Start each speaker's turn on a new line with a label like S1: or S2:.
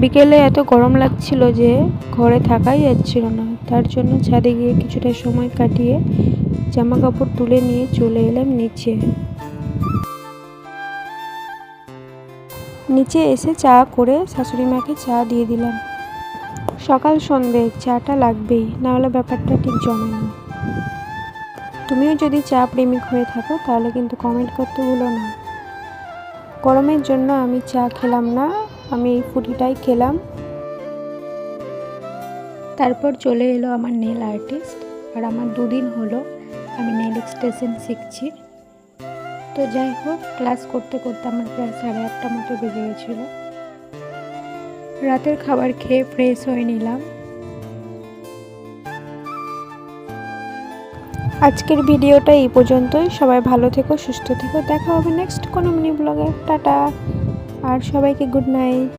S1: বিকেলে এত গরম লাগছিল যে ঘরে থাকাই যাচ্ছিল না, তার জন্য ছাদে গিয়ে কিছুটা সময় কাটিয়ে জামা কাপড় তুলে নিয়ে চলে এলাম নিচে। নিচে এসে চা করে শাশুড়ি মাকে চা দিয়ে দিলাম। সকাল সন্ধে চাটা লাগবেই, নাহলে ব্যাপারটা ঠিক জমে না। তুমিও যদি চা প্রেমিক হয়ে থাকো তাহলে কিন্তু কমেন্ট করতে ভুলো না। গরমের জন্য আমি চা খেলাম না, আমি এই ফুটিটাই খেলাম। তারপর চলে এলো আমার নেল আর্টিস্ট, আর আমার 2 দিন হলো আমি নেল এক্সটেনশন শিখছি। তো যাই হোক, ক্লাস করতে করতে আমার প্রায় 8:30 মতো বেজে গেছিলো। রাতের খাবার খেয়ে ফ্রেশ হয়ে নিলাম। আজকের ভিডিওটা এই পর্যন্তই। সবাই ভালো থেকো, সুস্থ থেকো, দেখা হবে নেক্সট কোনো মিনি ব্লগে। টাটা, আর সবাইকে গুড নাইট।